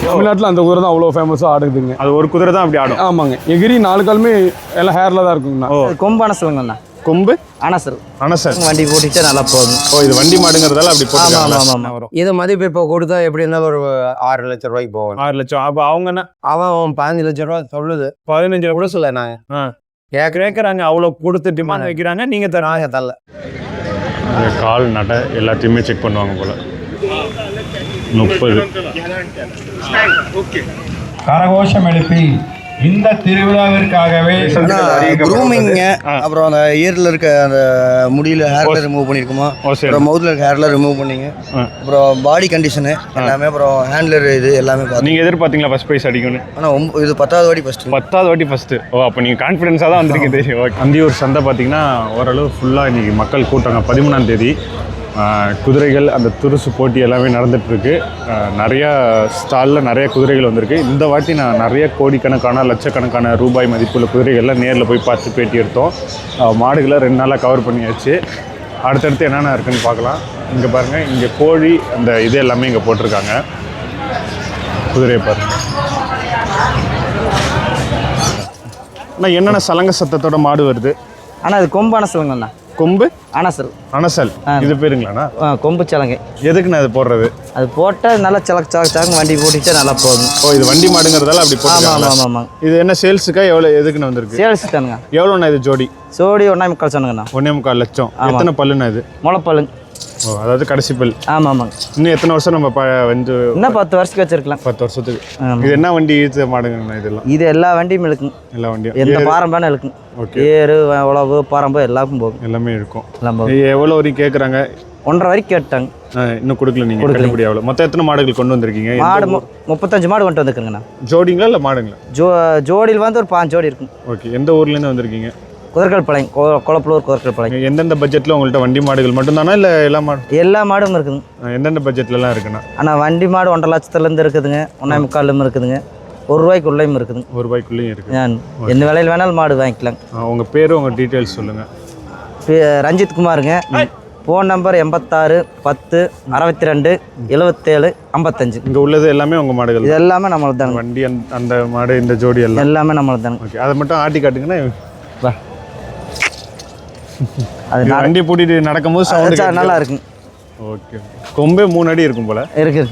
தமிழ்நாட்டில் அந்த குதிரை தான் அவ்வளோ ஃபேமஸாக ஆடுதுங்க. அது ஒரு குதிரை தான் அப்படி ஆடும். ஆமாங்க, எகிரி 4 காலுமே எல்லாம் ஹேரில் தான் இருக்குங்கண்ணா. கொம்பு அனசலுங்கண்ணா. கொம்பு அனசல் வண்டி போட்டுச்சா நல்லா போகும். இது வண்டி மாடுங்கிறதால அப்படி போட்டு வரும். இது மதிப்பு இப்போ கொடுத்தா எப்படி இருந்தாலும் ஒரு 6 லட்சம் ரூபாய்க்கு போகும். 6 லட்சம். அப்போ அவங்கன்னா அவன் 15 லட்சம் ரூபா சொல்லுது. 15 கூட சொல்ல நாங்கள் கேட்குறாங்க, அவ்வளோ கொடுத்து டிமாண்ட் வைக்கிறாங்க. நீங்கள் தராங்க தரல. கால் நட எல்லாத்தையுமே செக் பண்ணுவாங்க போல. 30 கரகோஷம் எழுப்பி இந்த திருவிழாவிற்காகவே க்ரூமிங்க, அப்புறம் அந்த இயரில் இருக்க அந்த முடியல ஹேர்ல ரிமூவ் பண்ணியிருக்குமா, அப்புறம் மவுத்தில் இருக்க ஹேர்ல ரிமூவ் பண்ணிங்க, அப்புறம் பாடி கண்டிஷனு எல்லாமே, அப்புறம் ஹேண்ட்லர் இது எல்லாமே பார்த்து. நீங்கள் எதிர்பார்த்தீங்களா ஃபர்ஸ்ட் ப்ரைஸ் அடிக்கணும்? ஆனால் இது 10வது வாட்டி ஃபஸ்ட்டு. 10வது வாட்டி ஃபஸ்ட்டு. அப்போ நீங்கள் கான்ஃபிடென்ஸாக தான் வந்திருக்கீங்க. தெரியும். அந்தியூர் சந்தை பார்த்தீங்கன்னா ஓரளவு ஃபுல்லாக இன்றைக்கி மக்கள் கூட்டாங்க. 13ஆம் தேதி குதிரைகள் அந்த துருசு போட்டி எல்லாமே நடந்துகிட்ருக்கு. நிறையா ஸ்டாலில் நிறைய குதிரைகள் வந்திருக்கு. இந்த வாட்டி நான் நிறைய கோடிக்கணக்கான லட்சக்கணக்கான ரூபாய் மதிப்புள்ள குதிரைகள்லாம் நேரில் போய் பார்த்து பேட்டி எடுத்தோம். மாடுகளை 2 நாளாக கவர் பண்ணியாச்சு. அடுத்தடுத்து என்னென்ன இருக்குதுன்னு பார்க்கலாம். இங்கே பாருங்கள், இங்கே கோழி அந்த இது எல்லாமே இங்கே போட்டிருக்காங்க. குதிரையை பாருங்கள். ஆனால் என்னென்ன சலங்க சத்தத்தோட மாடு வருது? ஆனால் அது கொம்பு அனசலுங்கண்ணா. கொம்பு அனசல். அனசல் இது பேருங்களாண்ணா? கொம்பு சலங்கை. எதுக்குண்ணா அது போடுறது? அது போட்டால் நல்லா சலக்கு வண்டி போட்டுச்சா நல்லா போகும். இது வண்டி மாடுங்கிறதால அப்படி போடுறாங்க. ஆமாம். இது என்ன சேல்ஸுக்கா? எவ்வளோ எதுக்குன்னு வந்திருக்கு? சேல்ஸ் தானுங்க. எவ்வளோண்ணா இது ஜோடி? 1.25 சொன்னங்கண்ணா. 1.25 லட்சம். எத்தனை பல்லுண்ணா இது? முளைப்பல்லுங்க. அதாவது கடைசி பல். ஆமாம். இன்னும் எத்தனை வருஷம் நம்ம வந்து? இன்னும் 10 வருஷத்துக்கு வச்சிருக்கலாம். 10 வருஷத்துக்கு. இது என்ன வண்டி ஈத்து மாடுங்கண்ணா இதெல்லாம்? இது எல்லா வண்டியும் இழுக்கும். எல்லா வண்டியும் எந்த பாரம்பான இழுக்கும். ஏறு உழவு பாரம்பு எல்லாருக்கும் போகும். எல்லாமே இருக்கும். எவ்வளோ வரைக்கும் கேட்குறாங்க? 1.5 வரைக்கும் கேட்டாங்க. இன்னும் கொடுக்கல. நீங்கள் கொடுக்க எவ்வளோ? மொத்தம் எத்தனை மாடுகள் கொண்டு வந்திருக்கீங்க? மாடு 35 மாடு கொண்டு வந்துருக்குங்கண்ணா. ஜோடிங்களா இல்லை மாடுங்களா? ஜோடியில் வந்து ஒரு 5 ஜோடி இருக்கும். ஓகே. எந்த ஊர்லேருந்து வந்திருக்கீங்க? குதிர்கல்பாளையம், கொளப்பலூர் குதிர்கல்பாளையம். எந்தெந்த பட்ஜெட்டில் உங்கள்கிட்ட வண்டி மாடுகள் மட்டும்தானா இல்லை எல்லா மாடு? எல்லா மாடும் இருக்குதுங்க. எந்தெந்த பட்ஜெட்லலாம் இருக்குண்ணா? ஆனால் வண்டி மாடு 1.5 லட்சத்துலேருந்து இருக்குதுங்க. 1.25 இருக்குதுங்க. ₹1 இருக்குதுங்க. ₹1 இருக்குது. எந்த விலையில் வேணாலும் மாடு வாங்கிக்கலாம். உங்கள் பேர், உங்கள் டீட்டெயில்ஸ் சொல்லுங்கள். ரஞ்சித் குமாருங்க. Phone number 86 10 62 77 55. இங்கே உள்ளது எல்லாமே உங்கள் மாடுகள்? இது எல்லாமே நம்மளுக்கு தாங்க. வண்டி அந்த மாடு இந்த ஜோடி எல்லாம் எல்லாமே நம்மளுக்கு தாங்க. ஓகே. அதை மட்டும் ஆட்டி காட்டுங்கன்னா வா. அது வண்டி பூட்டிட்டு நடக்கும்போது சவுண்ட் நல்லா இருக்குங்க. ஓகே. கொம்பே 3 அடி இருக்கும் போல இருக்கு.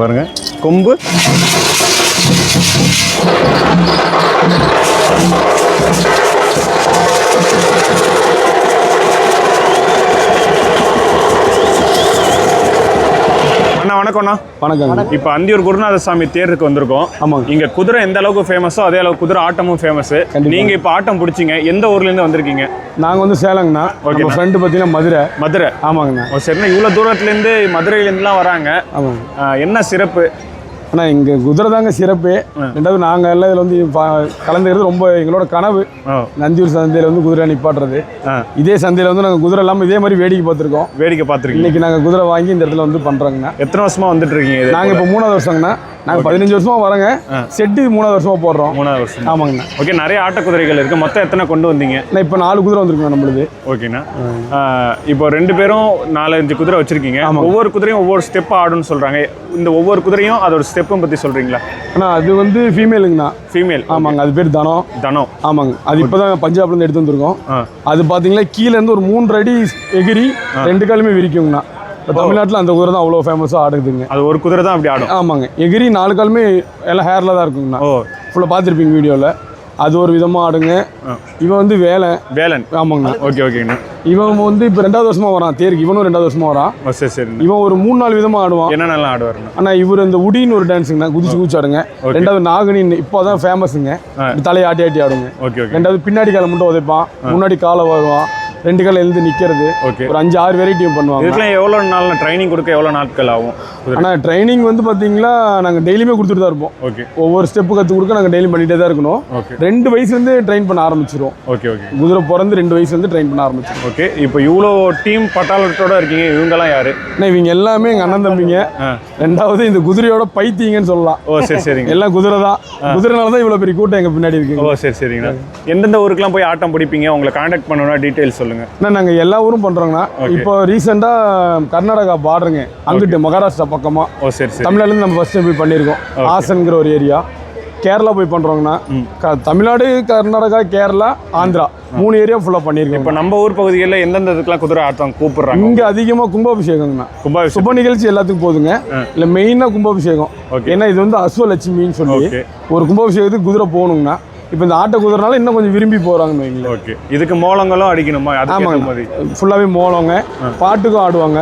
பாருங்க கொம்பு. வணக்கம்ண்ணா. வணக்கம். இப்போ அந்தியூர் குருநாதசாமி தேருக்கு வந்திருக்கோம். ஆமாங்க. இங்கே குதிரை எந்த அளவுக்கு ஃபேமஸோ அதே அளவுக்கு குதிரை ஆட்டமும் ஃபேமஸ். நீங்கள் இப்போ ஆட்டம் பிடிச்சிங்க, எந்த ஊர்லேருந்து வந்திருக்கீங்க? நாங்கள் வந்து சேலங்கண்ணா. ஓகே. ஃப்ரெண்டு பார்த்தீங்கன்னா மதுரை. ஆமாங்கண்ணா. சரிண்ணா. இவ்வளோ தூரத்துலேருந்து மதுரையிலேருந்துலாம் வராங்க. ஆமாங்க. என்ன சிறப்பு? ஆனால் இங்கே குதிரை தாங்க சிறப்பு. ரெண்டாவது நாங்கள் எல்லாம் இதில் வந்து கலந்துக்கிறது ரொம்ப எங்களோட கனவு. அந்தியூர் சந்தையில் வந்து குதிரை நிப்பாட்டுறது. இதே சந்தையில் வந்து நாங்கள் குதிரை இல்லாமல் இதே மாதிரி வேடிக்கை பார்த்துருக்கோம். இன்னைக்கு நாங்கள் குதிரை வாங்கி இந்த இடத்துல வந்து பண்ணுறோங்கண்ணா. எத்தனை வருஷமாக வந்துட்டு இருக்கீங்க? நாங்கள் இப்போ 3வது வருஷங்கண்ணா. நாங்கள் 15 வருஷமாக வரோங்க. செட்டு 3வது வருஷமாக போடுறோம். 3வது வருஷம். ஆமாங்கண்ணா. ஓகே. நிறைய ஆட்ட குதிரைகள் இருக்குது. மொத்தம் எத்தனை கொண்டு வந்தீங்க? நான் இப்போ 4 குதிரை வந்துருக்கேன் நம்மளுது. ஓகேண்ணா. இப்போ 2 பேரும் 4-5 குதிரை வச்சுருக்கீங்க. ஒவ்வொரு குதிரையும் ஒவ்வொரு ஸ்டெப் ஆடுன்னு சொல்கிறாங்க. இந்த ஒவ்வொரு குதிரையும் அதோட ஸ்டெப்பும் பற்றி சொல்கிறீங்களா? ஆனால் அது வந்து ஃபீமேலுங்கண்ணா. ஃபீமேல். ஆமாங்க. அது பேர் தனம். ஆமாங்க. அது இப்போ தான் பஞ்சாப்லேருந்து எடுத்து வந்திருக்கோம். அது பார்த்தீங்கன்னா கீழேருந்து ஒரு 3 அடி எகிரி 2 காலுமே விரிக்குங்கண்ணா. தமிழ்நாட்டில் அந்த குதிரை தான் அவ்வளோ ஃபேமஸாக ஆடுதுங்க. அது ஒரு குதிரை தான் அப்படி ஆடும். ஆமாங்க. எகிரி 4 காலுமே எல்லாம் ஹேரில் தான் இருக்குங்கண்ணா. ஃபுல்லாக பார்த்துருப்பீங்க வீடியோவில். அது ஒரு விதமாக ஆடுங்க. இவன் வந்து வேலன். ஆமாங்கண்ணா. ஓகேண்ணா. இவன் வந்து இப்போ 2வது வருஷமாக வரான் தேருக்கு. இவனும் 2வது வருஷமாக வரான். சரி. இவன் ஒரு 3-4 விதமாக ஆடுவான். என்னென்னலாம் ஆடுவாருண்ணா? ஆனால் இவர் இந்த உடின்னு ஒரு டான்ஸுங்கண்ணா. குதிச்சு ஆடுங்க. 2வது நாகனின்னு இப்போ தான் ஃபேமஸுங்க. தலையை ஆட்டி ஆடுங்க. 2வது பின்னாடி காலை மட்டும் உதைப்பான். முன்னாடி காலை வருவான். 2 கால எழுந்து நிற்கிறது. ஒரு 5-6 வெரைட்டியும் பண்ணுவாங்க. இதுக்கெல்லாம் எவ்வளோ நாள் ட்ரைனிங் கொடுக்க எவ்வளோ நாட்கள் ஆகும்? ஆனால் ட்ரைனிங் வந்து பார்த்தீங்கன்னா நாங்கள் டெய்லியுமே கொடுத்துட்டு தான் இருப்போம். ஓகே. ஒவ்வொரு ஸ்டெப்பு கற்றுக் கொடுக்க நாங்கள் டெய்லி பண்ணிகிட்டே தான் இருக்கணும். 2 வயசுலேருந்து ட்ரெயின் பண்ண ஆரம்பிச்சிடும். ஓகே. குதிரை பிறந்து 2 வயசுலேருந்து ட்ரெயின் பண்ண ஆரம்பிச்சிடும். ஓகே. இப்போ இவ்வளோ டீம் பட்டாளத்தோட இருக்கீங்க. இவங்கெல்லாம் யாரு? இவங்க எல்லாமே எங்கள் அண்ணன் தம்பிங்க. 2வது இந்த குதிரையோட பைத்தியங்கன்னு சொல்லலாம். சரிங்க. எல்லாம் குதிரை தான். குதிரைனால தான் இவ்வளோ பெரிய கூட்டம் எங்கள் பின்னாடி இருக்குங்க. சரிங்கண்ணா. எந்தெந்த ஊருக்குலாம் போய் ஆட்டம் பிடிப்பீங்க? உங்களை கான்டாக்ட் பண்ணணும்னா டீட்டெயில்ஸ் சொல்லுங்கள். சொல்லுங்க. அண்ணா நாங்கள் எல்லா ஊரும் பண்ணுறோங்கண்ணா. இப்போ ரீசெண்டாக கர்நாடகா பார்டருங்க, அங்கிட்டு மகாராஷ்டிரா பக்கமாக. ஓ சரி சரி. தமிழ்நாடுலேருந்து நம்ம ஃபர்ஸ்ட் போய் பண்ணியிருக்கோம். ஹாசன்கிற ஒரு ஏரியா. கேரளா போய் பண்ணுறோங்கண்ணா. தமிழ்நாடு, கர்நாடகா, கேரளா, ஆந்திரா 3 ஏரியா ஃபுல்லாக பண்ணியிருக்கோம். இப்போ நம்ம ஊர் பகுதிகளில் எந்தெந்த இதுக்கெல்லாம் குதிரை ஆட்டம் கூப்பிடுறாங்க? இங்கே அதிகமாக கும்பாபிஷேகங்கண்ணா. சுப நிகழ்ச்சி எல்லாத்துக்கும் போதுங்க. இல்லை மெயினாக கும்பாபிஷேகம். ஏன்னா இது வந்து அஸ்வலட்சுமின்னு சொல்லி ஒரு கும்பாபிஷேகத்துக்கு குதிரை போகணுங்கண்ணா. இப்போ இந்த ஆட்ட குதிரைனால இன்னும் கொஞ்சம் விரும்பி போகிறாங்கன்னு வைங்களேன். ஓகே. இதுக்கு மோளங்களும் அடிக்கணுமா? ஆமாங்க, ஃபுல்லாகவே மோளங்க, பாட்டுக்கும் ஆடுவாங்க.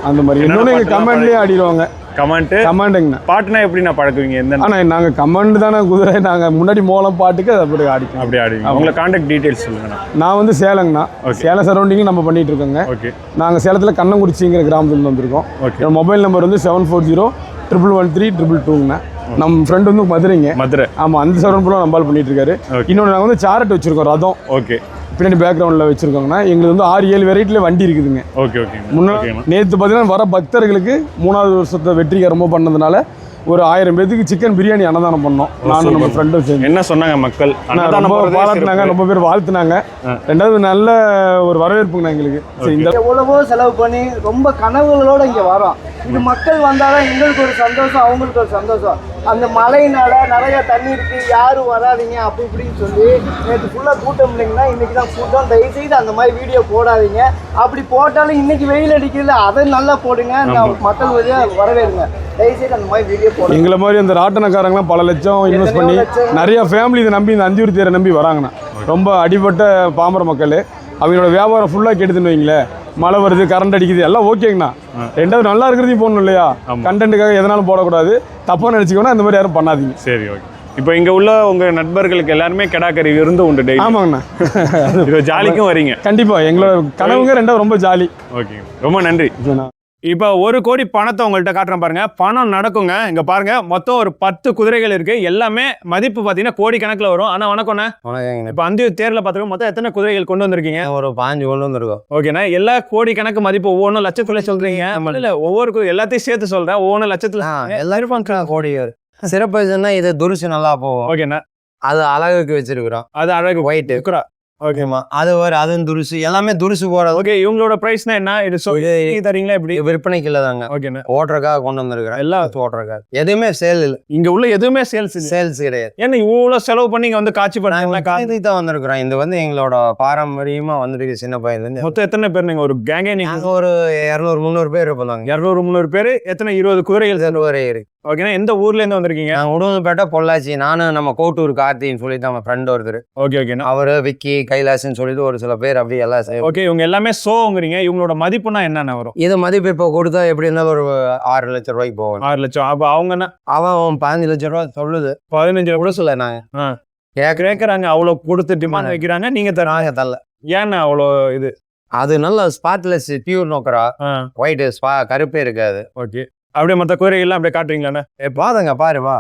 அந்த மாதிரி இன்னொன்று எங்கள் கமெண்ட்லேயே ஆடிடுவாங்க. கமாண்டுங்கண்ணா. பாட்டுனா எப்படி நான் பழக்குவீங்க? எந்த ஆனால் நாங்கள் கமாண்டு தானே குதிரை. நாங்கள் முன்னாடி மோளம் பாட்டுக்கு அதை அப்படி ஆடிப்போம். அப்படி ஆடுவீங்க. உங்களை கான்டாக்ட் டீட்டெயில்ஸ் சொல்லுங்கண்ணா. நான் வந்து சேலங்கண்ணா. சேலம் சரௌண்டிங் நம்ம பண்ணிட்டு இருக்கோங்க. ஓகே. நாங்கள் சேலத்தில் கண்ணங்குறிச்சிங்கிற கிராமத்துலேருந்து வந்திருக்கோம். ஓகே. மொபைல் நம்பர் வந்து 74011322ங்கண்ணா. நம்ம ஃப்ரெண்ட் வந்து மதுரை. ஆமாம், அந்த சரௌண்ட் நம்பால் பண்ணிட்டு இருக்காரு. இன்னொன்று நாங்கள் வந்து சாரட் வச்சிருக்கோம், ரதம். ஓகே. பின்னாடி பேக்ரவுண்டில் வச்சுருக்கோங்கண்ணா. எங்களுக்கு வந்து 6-7 வெரைட்டியில் வண்டி இருக்குதுங்க. Okay okay. நேற்று பார்த்தீங்கன்னா வர பக்தர்களுக்கு 3வது வருஷத்தை வெற்றிகரமாக பண்ணதுனால ஒரு 1000 பேருக்கு சிக்கன் பிரியாணி அன்னதானம் பண்ணோம். நானும் நம்ம ஃப்ரெண்டும் சேர்ந்து. என்ன சொன்னாங்க மக்கள்? ரொம்ப பாராட்டினாங்க, ரொம்ப பேர் வாழ்த்துனாங்க. 2வது நல்ல ஒரு வரவேற்புங்கண்ணா எங்களுக்கு. எவ்வளவோ செலவு பண்ணி ரொம்ப கனவுகளோட இங்கே வரோம். இது மக்கள் வந்தாலும் எங்களுக்கு ஒரு சந்தோஷம், அவங்களுக்கு ஒரு சந்தோஷம். அந்த மழையினால நிறைய தண்ணி இருக்கு, யாரும் வராதிங்க அப்படி இப்படின்னு சொல்லி நேற்று ஃபுல்லாக கூட்டம் இல்லைங்கன்னா இன்றைக்கி தான் கூட்டம். தயவுசெய்து அந்த மாதிரி வீடியோ போடாதீங்க. அப்படி போட்டாலும் இன்றைக்கி வெயில் அடிக்கல, அதை நல்லா போடுங்க. மக்கள் வழியாக வரவேறுங்க. தயவுசெய்து அந்த மாதிரி வீடியோ போடுங்க. எங்களை மாதிரி அந்த ராட்டனக்காரங்களாம் பல லட்சம் இன்வெஸ்ட் பண்ணி நிறைய ஃபேமிலி இதை நம்பி இந்த அந்தியூர் தேரை நம்பி வராங்கண்ணா. ரொம்ப அடிபட்ட பாமர மக்கள் அவங்களோட வியாபாரம் ஃபுல்லாக கெடுதுன்னு வைங்களேன். மழை வருது, கரண்ட் அடிக்குது, எல்லாம் ஓகேங்கண்ணா. 2வது நல்லா இருக்கிறதையும் போடணும் இல்லையா? கண்டென்ட்டுக்காக எதனாலும் போடக்கூடாது. தப்பாக நினச்சிக்கோன்னா இந்த மாதிரி யாரும் பண்ணாதீங்க. சரி ஓகே. இப்போ இங்கே உள்ள உங்கள் நண்பர்களுக்கு எல்லாருமே கெடாக்கறி விருந்து உண்டு டெய்லி. ஆமாங்கண்ணா. இப்போ ஜாலிக்கும் வரீங்க? கண்டிப்பாக எங்களோட கனவுங்க 2வது ரொம்ப ஜாலி. ஓகே, ரொம்ப நன்றி. இப்போ 1 கோடி பணத்தை உங்கள்கிட்ட காட்டுறேன் பாருங்க. பணம் நடக்குங்க. இங்க பாருங்க, மொத்தம் ஒரு 10 குதிரைகள் இருக்கு. எல்லாமே மதிப்பு பார்த்தீங்கன்னா கோடி கணக்கில் வரும். ஆனால் வணக்கம்ண்ணே. இப்போ அந்தியூர் தேர்ல பார்த்துருக்கோம். மொத்தம் எத்தனை குதிரைகள் கொண்டு வந்திருக்கீங்க? ஒரு 15 கொண்டு வந்திருக்கோம். ஓகேண்ணா. எல்லா கோடி கணக்கு மதிப்பு ஒவ்வொன்றும் லட்சத்துல சொல்றீங்க. இல்லை, ஒவ்வொரு எல்லாத்தையும் சேர்த்து சொல்றேன். ஒவ்வொன்றும் லட்சத்துல. எல்லாரும் கோடி சிறப்பு இது துருசு நல்லா போகும். ஓகேண்ணா. அது அழகுக்கு வச்சிருக்கிறோம். அது அழகு ஒயிட். ஓகேமா, அது அதுவும் துருசு, எல்லாமே துருசு போறது. ஓகே. இவங்களோட பிரைஸ்னா என்ன? இது தரீங்களா? எப்படி? விற்பனைக்கு இல்லை தாங்க. ஓகேண்ணா. ஓட்டுறக்காக கொண்டு வந்திருக்கிறேன். எல்லாம் ஓட்டுறக்காக. எதுவுமே சேல் இல்லை இங்க உள்ள. எதுவுமே சேல்ஸ் கிடையாது. ஏன்னா இவ்வளவு செலவு பண்ணி இங்க வந்து காட்சி பண்ணாங்களா? தான் வந்திருக்கிறோம். இது எங்களோட பாரம்பரியமா வந்துருக்கு சின்ன பையன்ல இருந்து. மொத்தம் எத்தனை பேர் நீங்க ஒரு கேங்கே? நீங்க ஒரு 200-300 பேர் இருப்பாங்க. 200-300 பேர். எத்தனை? 20 குதிரைகள் வரை இருக்கு. ஓகேண்ணா. எந்த ஊர்ல இருந்து வந்திருக்கீங்க? நான் உடுமல்பேட்டை, பொள்ளாச்சி. நானும் நம்ம கோட்டூர் கார்த்தின்னு சொல்லிட்டு நம்ம ஃப்ரெண்ட் ஒருத்தர். ஓகே ஓகேண்ணா. அவரு விக்கி, கைலாசன்னு சொல்லிட்டு ஒரு சில பேர் அப்படி எல்லாம். ஓகே. இவங்க எல்லாமே சோங்கிறீங்க. இவங்களோட மதிப்புனா என்னென்ன வரும்? இது மதிப்பு இப்போ கொடுத்தா எப்படி இருந்தாலும் ஒரு 6 லட்சம் ரூபாய்க்கு போகும். 6 லட்சம். அப்போ அவங்கன்னா அவன் 15 லட்சம் ரூபா சொல்லுது. 15 கூட சொல்ல நாங்க கேட்குறாங்க. அவ்வளோ கொடுத்து டிமாண்ட் வைக்கிறாங்க. நீங்க தராங்க தரல. ஏன்னா அவ்வளோ இது? அது நல்ல ஸ்பாட்லெஸ் பியூர் நோக்கரா, ஒயிட் கருப்பே இருக்காது. ஓகே. அப்படியே மற்ற குதிரைகள்லாம் அப்படியே காட்டுறீங்களாண்ணே? பாருங்க, பாரு வா.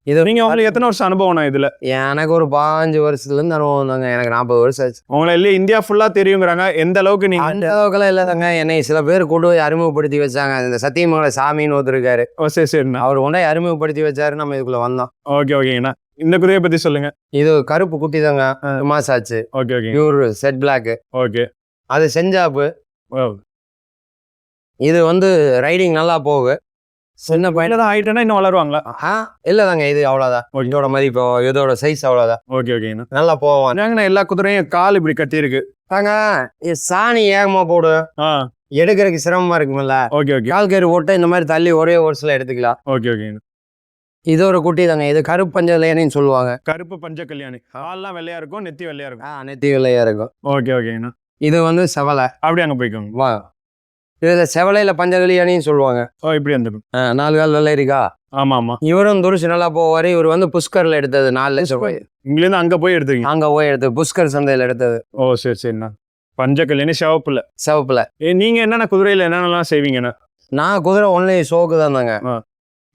இது நீங்க உங்களுக்கு எத்தனை வருஷம் அனுபவம்ண்ணா இதுல? எனக்கு ஒரு 15 வருஷத்துல இருந்து அனுபவம் தாங்க. எனக்கு 40 வருஷம் ஆச்சு. உங்களை இல்லையே இந்தியா ஃபுல்லா தெரியுங்கிறாங்க. எந்த அளவுக்கு நீங்க? அந்த அளவுக்குலாம் இல்லை தாங்க. என்னை சில பேர் கொண்டு போய் அறிமுகப்படுத்தி வச்சாங்க. இந்த சத்தியமங்கல சாமின்னு ஒருத்தர் இருக்காரு. சரி சரிண்ணா. அவர் கொண்டே அறிமுகப்படுத்தி வச்சாரு. நம்ம இதுக்குள்ள வந்தோம். ஓகே ஓகேங்கண்ணா. இந்த குதிரையை பத்தி சொல்லுங்க. இது கருப்பு குட்டி தாங்க. மாசம் ஆச்சு. Okay okay. Pure set black. Okay. அது செஞ்சாப்பு. இது ரைடிங் நல்லா போகு. சின்ன பையன் தான் ஆயிட்டேன்னா இன்னும் வளருவாங்களா? இல்லை தாங்க. இது அவ்வளோதான். இதோட மதிப்பு, இதோட சைஸ் அவ்வளோதான். ஓகே ஓகேங்கண்ணா. நல்லா போவான். எல்லா குதிரையும் கால் இப்படி கட்டி இருக்கு தாங்க. சாணி ஏகமா போடு, எடுக்கிறதுக்கு சிரமமா இருக்குமில்ல. Okay okay. கால் கயிறு போட்டு இந்த மாதிரி தள்ளி ஒரே ஒரு சில எடுத்துக்கலாம். Okay okay. இது ஒரு குட்டி தாங்க. இது கருப்பு பஞ்ச கல்யாணின்னு சொல்லுவாங்க. கருப்பு பஞ்ச கல்யாணி. கால்லாம் வெள்ளையா இருக்கும், நெத்தி வெள்ளையா இருக்கும். நெத்தி வெள்ளையா இருக்கும். ஓகே ஓகேங்கண்ணா. இது செவலை. அப்படியே அங்கே போய்க்கோங்க. வா. இதுல செவலையில பஞ்ச கல்யாணின்னு சொல்லுவாங்க. இப்படி அந்த 4 கால் வெள்ளை இருக்கா? ஆமா ஆமா. இவரும் துருசு நல்லா போவாரு. இவர் புஷ்கர்ல எடுத்தது 4 லட்சம் ரூபாய். இங்கிலேருந்து அங்க போய் எடுத்தீங்க? அங்க போய் எடுத்து புஷ்கர் சந்தையில எடுத்தது. ஓ சரி சரிண்ணா. பஞ்ச கல்யாணி சிவப்புல. நீங்க என்னென்ன குதிரையில என்னென்னலாம் செய்வீங்கண்ணா? நான் குதிரை ஒன்லி ஷோக்கு தான் தாங்க.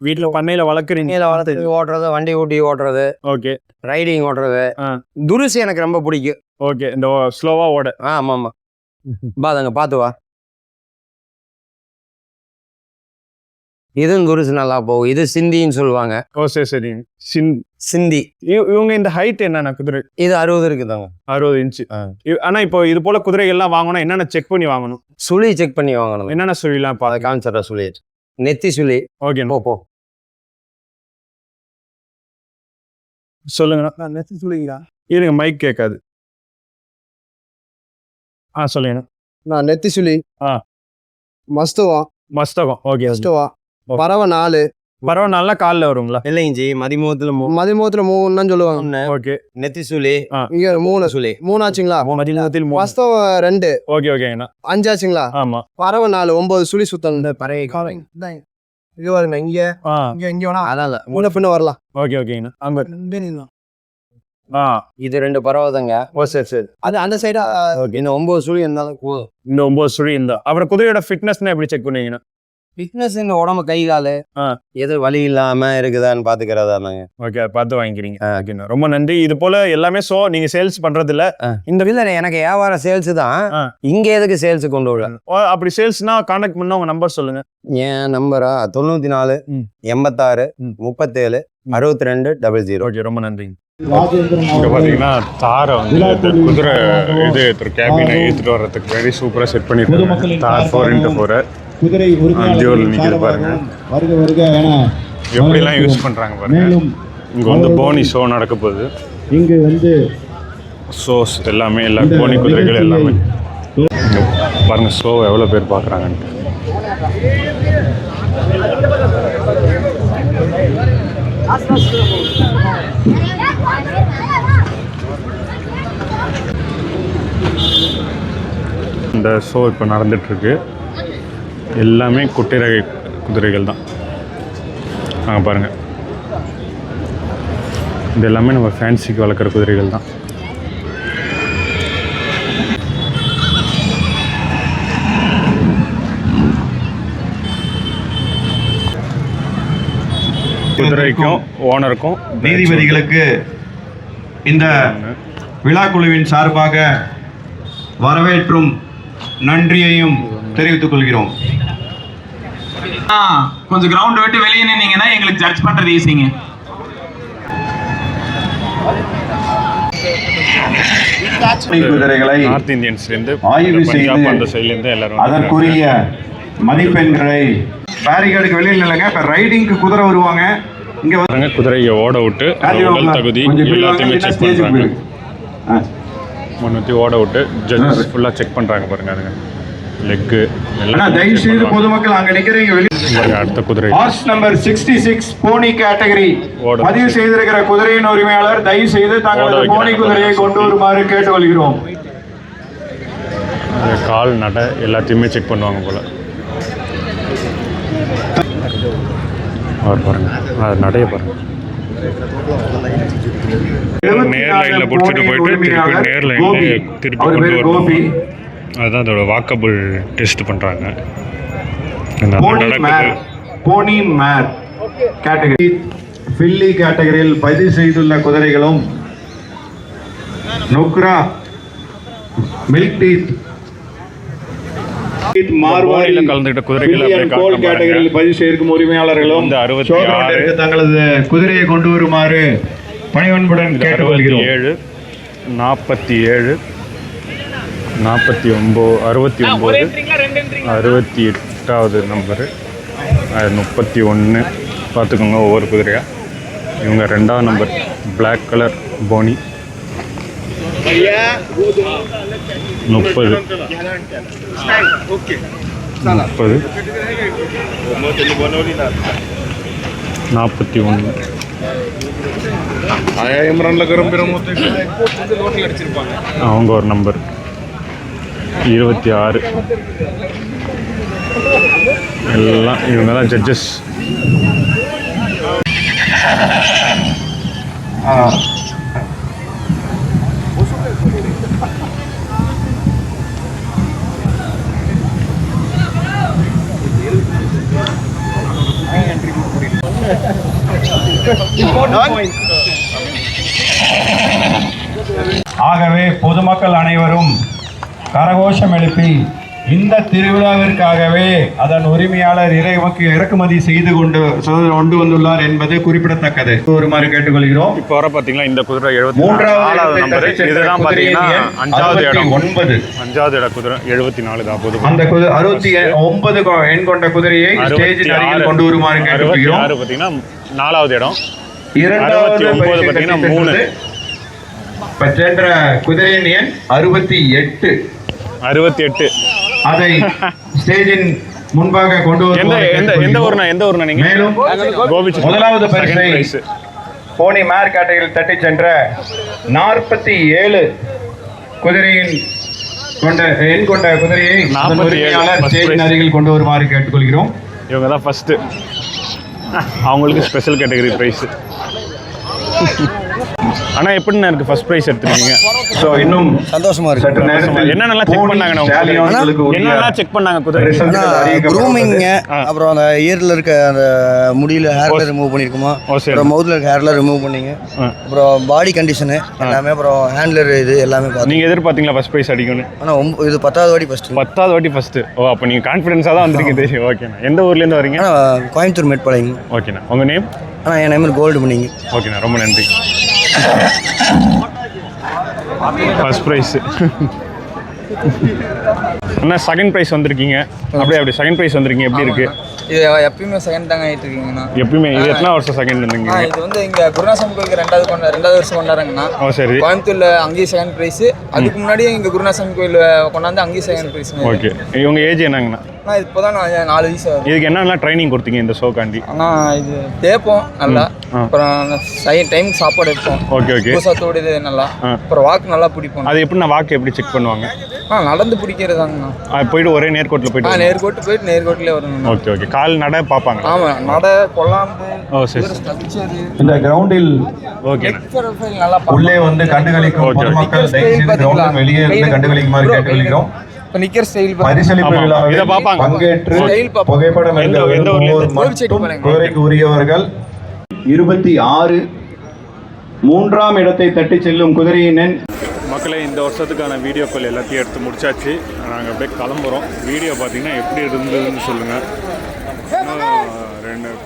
வீட்டுல பண்ணையில வளர்க்குறீங்க? வளர்த்து ஓட்டுறது, வண்டி ஊட்டி ஓட்டுறது. ஓகே. ரைடிங் ஓட்டுறது. துருசு எனக்கு ரொம்ப பிடிக்கும். ஓகே. இந்த ஸ்லோவா ஓட. ஆமா ஆமா. பாதாங்க, பாத்து வா. இதுவும் குருசு நல்லா போகும். இது சிந்தின்னு சொல்லுவாங்க. ஓ சரி சரி. சிந்தி. இவங்க இந்த ஹைட் என்னென்ன குதிரை? இது 60 இருக்குதாங்க. 60 இன்ச்சு. ஆனா இப்போ இது போல குதிரைகள்லாம் வாங்கணும், என்னென்ன செக் பண்ணி வாங்கணும்? சுழி செக் பண்ணி வாங்கணும். என்னென்ன சுழிலாம் அதை காமிச்சிட்ற சுழி. நெத்தி சுழி. ஓகே போ சொல்லுங்கண்ணா. நெத்தி சுழிங்களா? இருங்க, மைக் கேட்காது. சொல்லுங்கண்ணா. நான் நெத்தி சுழி. மஸ்துவா. மஸ்தகம். ஓகே. மஸ்துவா. பறவை 4. பறவை நல்லா காலில் வருங்களா? இல்லைங்க, மதிமுகத்துல மதிமுகத்துல 3 சொல்லுவாங்க. ஓகே. நெத்தி சுழி. இங்க 3 சுழி. 3 ஆச்சுங்களா? மதிமுகத்தில் மஸ்தவா 2. ஓகே ஓகேங்கண்ணா. 5 ஆச்சுங்களா? ஆமா. பறவை 4 9 சுழி சுத்தம். பறவை இங்க வருங்க. இங்க இங்க வேணா அதான் முன்ன பின்ன வரலாம். ஓகே ஓகேங்கண்ணா. அங்க இது 2 பறவை தாங்க. ஓ சரி சரி. அது அந்த சைடா. இந்த 9 சுழி இருந்தாலும் போதும். இந்த 9 சுழி இருந்தா. அப்புறம் குதிரையோட ஃபிட்னஸ்னா எப்படி செக் பண்ணுவீங்கண்ணா? ஃபிட்னஸ் இந்த உடம்பு கை காலு எது வலி இல்லாம இருக்குதான்னு பாத்துக்கிறதாங்க. ஓகே, அதை பார்த்து வாங்கிக்கிறீங்க. ஓகேண்ணா, ரொம்ப நன்றி. இது போல எல்லாமே நீங்க சேல்ஸ் பண்றது இல்ல? இந்த இல்ல, எனக்கு வியாபாரம் சேல்ஸ் தான். இங்க எதுக்கு சேல்ஸ் கொண்டு விட? அப்படி சேல்ஸ்னா கான்டாக்ட் பண்ணா உங்க நம்பர் சொல்லுங்க. என் நம்பரா 94 86 37 62 00. ஓகே, ரொம்ப நன்றிங்க. இங்க பாத்தீங்கன்னா தாரை வந்து குதிரை இது கேபினை ஏத்துட்டு வர்றதுக்கு வெரி சூப்பரா செட் பண்ணிருக்காங்க. தார் 4x4 குதிரை நிக்குது பாருங்க. வருக வருக என எப்படிலாம் யூஸ் பண்றாங்க பாருங்க. இங்க வந்து போனி ஷோ நடக்க போகுது. இங்கு வந்து ஷோஸ் எல்லாமே, எல்லா போனி குதிரைகள் எல்லாமே இங்க பாருங்க. ஷோ எவ்வளவு பேர் பாக்குறாங்கன்ட்டு. இந்த ஷோ இப்போ நடந்துட்டு இருக்கு. எல்லாமே குட்டை ரக குதிரைகள் தான். அங்கே பாருங்கள், இது எல்லாமே நம்ம ஃபேன்சிக்கு வளர்க்குற குதிரைகள் தான். குதிரைக்கும் ஓனருக்கும் நீதிபதிகளுக்கு இந்த விழா குழுவின் சார்பாக வரவேற்றும் நன்றியையும் தெரிவித்துக் கொள்கிறோம். கொஞ்சம் கிரவுண்ட் விட்டு வெளியே நின்னீங்கன்னா எங்களுக்கு ஜட்ஜ் பண்றது ஈஸிங்க. குதிரைகளை நார்த் இந்தியன்ஸ்லேருந்து, ஆய்வு பஞ்சாப் அந்த செய்து சைட்லேருந்து எல்லாரும் அதற்குரிய மதிப்பெண்களை பேரிகார்டுக்கு வெளியில் இல்லைங்க. இப்போ ரைடிங்க்கு குதிரை வருவாங்க. இங்க பாருங்க, குதிரையை ஓட விட்டு உடல் தகுதி எல்லாத்தையுமே செக் பண்ணுறாங்க. முன்னூற்றி ஓட விட்டு ஜட்ஜஸ் ஃபுல்லாக செக் பண்ணுறாங்க பாருங்க. அதுங்க லெக்கு எல்லாம் தயவு செய்து பொதுமக்கள் அங்க நிக்கிறீங்க. அடுத்த குதிரை ஹார்ஸ் நம்பர் 66 போனி கேட்டகரி பதிவு செய்திருக்கிற குதிரையின் உரிமையாளர் தயவு செய்து தங்களது போனி குதிரையை கொண்டு வருமாறு கேட்டுக்கொள்கிறோம். கால் நட எல்லாத்தையுமே செக் பண்ணுவாங்க போல. அவர் பாருங்க, அது நடைய பாருங்க. நேர் லைன்ல பிடிச்சிட்டு போயிட்டு திருப்பி நேர் லைன்ல திருப்பி கொண்டு வரணும். அதுதான் அதோட வாக்கபிள் டெஸ்ட் பண்றாங்க. போனி மேர் கேட்டகரி ஃபில்லி கேட்டகரியில் பதிவு செய்துள்ள குதிரைகளும் நுக்ரா மில்க் டீத் மார்வாரியில் கலந்துகிட்ட குதிரைகள் கேட்டகரியில் பதிவு செய்திருக்கும் உரிமையாளர்களும் இந்த 66 தங்களது குதிரையை கொண்டு வருமாறு பணிவன்புடன் கேட்டுக்கொள்கிறோம். 47 47 49 69 68வது நம்பரு 31 பார்த்துக்கோங்க ஒவ்வொரு குதிரையாக. இவங்க 2வது நம்பர் பிளாக் கலர் போனி 30 41 அவங்க ஒரு நம்பர் 26. எல்லாம் இவங்க தான் ஜட்ஜஸ். ஆகவே பொதுமக்கள் அனைவரும் கரகோஷம் எழுப்பி இந்த திருவிழாவிற்காகவே அதன் உரிமையாளர் இறக்குமதி செய்து கொண்டு வந்துள்ளார் என்பது குறிப்பிடத்தக்கது. ஒருமாறு கேட்டுக்கொள்கிறோம். இப்போ வர பார்த்தீங்கன்னா இந்த குதிரை 74 நம்பர். இதுதான் பார்த்தீங்கன்னா 5வது இடம். 5வது இட குதிரை 74 தான் போதும். அந்த 69 எண் கொண்ட குதிரையை ஸ்டேஜின் அருகில் கொண்டு வருமாறு கேட்டுக்கொள்கிறோம். 66 பார்த்தீங்கன்னா 4வது இடம். 69 பார்த்தீங்கன்னா 3 சென்ற குதிரையின் எண் 68. அதை ஸ்டேஜின் முன்பாக கொண்டு எந்த ஊர்னா நீங்க? மேலும் முதலாவது பரிசை போனி மேர் கேட்டகரியில் தட்டி சென்ற 47 குதிரையின் எண் கொண்ட குதிரையை ஸ்டேஜின் அருகில் கொண்டு வருமாறு கேட்டுக்கொள்கிறோம். இவங்க தான் ஃபர்ஸ்ட். அவங்களுக்கு ஸ்பெஷல் கேட்டகரி பிரைஸ். ஆனா எப்படின்னா இருக்கு ஃபர்ஸ்ட் பிரைஸ் எடுத்துருக்கீங்க? ஸோ இன்னும் சந்தோஷமா இருக்கு. என்னென்னலாம் செக் பண்ணாங்க? என்னென்னலாம் செக் பண்ணாங்க குதிரை? க்ரூமிங்க, அப்புறம் அந்த இயர்ல இருக்க அந்த முடியில ஹேர்ல ரிமூவ் பண்ணிருக்குமா, அப்புறம் மவுத்ல இருக்க ஹேர்ல ரிமூவ் பண்ணீங்க, அப்புறம் பாடி கண்டிஷனு எல்லாமே, அப்புறம் ஹேண்ட்லர் இது எல்லாமே பார்த்து. நீங்க எதிர்பார்த்தீங்களா ஃபர்ஸ்ட் பிரைஸ் அடிக்கணும்? ஆனா இது 10வது வாட்டி ஃபர்ஸ்ட். 10வது வாட்டி ஃபர்ஸ்ட். ஓ, அப்போ நீங்க கான்ஃபிடன்ஸா தான் வந்திருக்கீங்க. தெரியும். ஓகேண்ணா. எந்த ஊர்ல இருந்து வரீங்க? கோயம்புத்தூர் மேட்பாளையம். ஓகேண்ணா. உங்க நேம்? என் நேம் கோல்டு பண்ணிங்க. ஓகேண்ணா, ரொம்ப நன்றி. First prize. அண்ணா செகண்ட் ப்ரைஸ் வந்திருக்கீங்க. அப்படி செகண்ட் ப்ரைஸ் வந்திருக்கீங்க. எப்படி இருக்கு? இது எப்பயுமே செகண்ட் தாங்க ஆகிட்டு இருக்கீங்கண்ணா. எப்பயுமே இது எத்தனை வருஷம் செகண்ட் இருந்தீங்க? இது வந்து இங்கே குருநாசம் கோயிலுக்கு 2வது வருஷம் கொண்டாடுறாங்கண்ணா. ஓ சரி. கோயம்புத்தூர்ல அங்கேயும் செகண்ட் ப்ரைஸ். அதுக்கு முன்னாடி இங்கே குருநாசம் கோயில் கொண்டாந்து அங்கேயும் செகண்ட் ப்ரைஸ். ஓகே. இவங்க ஏஜ் என்னங்கண்ணா? இப்போதான் நான் 4 வயசு ஆகுது. இதுக்கு என்னெல்லாம் ட்ரைனிங் கொடுத்தீங்க இந்த ஷோக்காண்டி? ஆனால் இது தேப்போம் நல்லா, அப்புறம் டைம் சாப்பாடு வைப்போம். Okay okay. பூசாத்தோடு இது நல்லா, அப்புறம் வாக்கு நல்லா பிடிப்போம். அது எப்படி நான் வாக்கு எப்படி செக் பண்ணுவாங்க? நடந்து பிடிக்கிறதாங்கண்ணா. போயிட்டு ஒரே நேர்கோட்டில் போயிட்டு நேர்கோட்டு போயிட்டு நேர்கோட்டிலே வரணும். Okay okay. கால் நட பார்ப்பாங்க? ஆமாம், நட கொள்ளாந்து. ஓ சரி. இந்த கிரவுண்டில் ஓகே நல்லா உள்ளே வந்து கண்டுகளிக்கும் பொதுமக்கள் தயவுசெய்து கிரவுண்டில் வெளியே இருந்து கண்டுகளிக்குமாறு கேட்டுக்கொள்கிறோம். இப்போ நிற்கிற ஸ்டைல் பரிசளிப்பு விழாவில் பங்கேற்று புகைப்படம் குதிரைக்கு உரியவர்கள் 26 3ஆம் இடத்தை தட்டி செல்லும் குதிரையின் மக்களே. இந்த வருஷத்துக்கான வீடியோக்கள் எல்லாத்தையும் எடுத்து முடிச்சாச்சு. நாங்கள் அப்படியே கிளம்புறோம். வீடியோ பார்த்தீங்கன்னா எப்படி இருந்ததுன்னு சொல்லுங்கள்.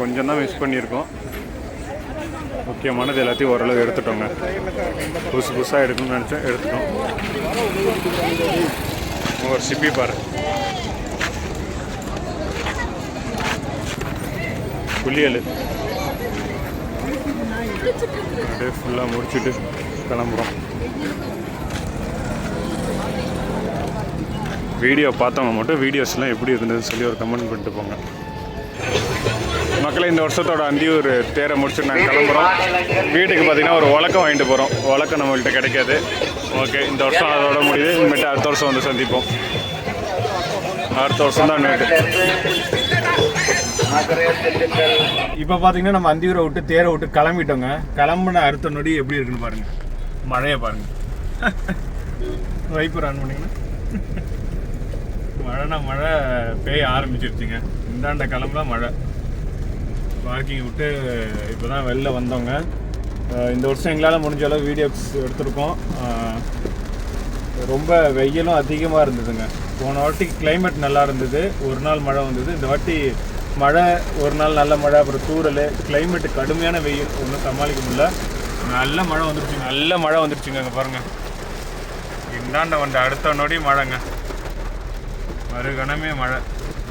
கொஞ்சம் தான் மிஸ் பண்ணியிருக்கோம். முக்கியமானது எல்லாத்தையும் ஓரளவு எடுத்துட்டோங்க. புதுசாக எடுக்கணும்னு நினச்சோம், எடுத்துட்டோம். ஒரு சிப்பி பாரு, புளியல் அப்படியே ஃபுல்லாக முடிச்சுட்டு கிளம்புறோம். வீடியோ பார்த்தவங்க மட்டும் வீடியோஸ்லாம் எப்படி இருந்ததுன்னு சொல்லி ஒரு கமெண்ட் பண்ணிட்டு போங்க. மக்களை, இந்த வருஷத்தோட அந்தியூர் தேரை முடிச்சுட்டு நாங்கள் கிளம்புறோம். வீட்டுக்கு பார்த்தீங்கன்னா ஒரு உலக்கம் வாங்கிட்டு போகிறோம். உலக்கம் நம்மள்கிட்ட கிடைக்காது. ஓகே, இந்த வருஷம் அதோட முடியுது. இனிமேட்டு அடுத்த வருஷம் வந்து சந்திப்போம். அடுத்த வருஷம் தான் நேற்று. இப்போ பார்த்தீங்கன்னா நம்ம அந்தியூரை விட்டு தேரை விட்டு கிளம்பிட்டோங்க. கிளம்புன அடுத்த நொடி எப்படி இருக்குன்னு பாருங்கள். மழையை பாருங்கள். வைப்பர் ஆன் பண்ணிங்கன்னா மழை பெய்ய ஆரம்பிச்சிருச்சுங்க. இந்தாண்ட கிளம்புலாம் மழை. பார்க்கிங் விட்டு இப்போ தான் வெளில வந்தோங்க. இந்த வருஷம் எங்களால் முடிஞ்ச அளவு வீடியோஸ் எடுத்திருக்கோம். ரொம்ப வெயிலும் அதிகமாக இருந்ததுங்க. போன வாட்டி கிளைமேட் நல்லா இருந்தது, ஒரு நாள் மழை வந்தது. இந்த வாட்டி மழை ஒரு நாள் நல்ல மழை, அப்புறம் தூரல், கிளைமேட்டு கடுமையான வெயில், ஒன்றும் சமாளிக்க முடியல. நல்ல மழை வந்துருச்சுங்க. அங்கே பாருங்கள், இந்தாண்ட வந்த அடுத்த நொடி மழைங்க. மறுகணமே மழை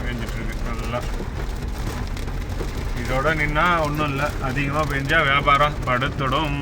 பெஞ்சிட்ருக்கு நல்லா. இதோட நின்னா ஒன்றும் இல்லை, அதிகமாக பெஞ்சால் வியாபாரம் படுத்துடும்.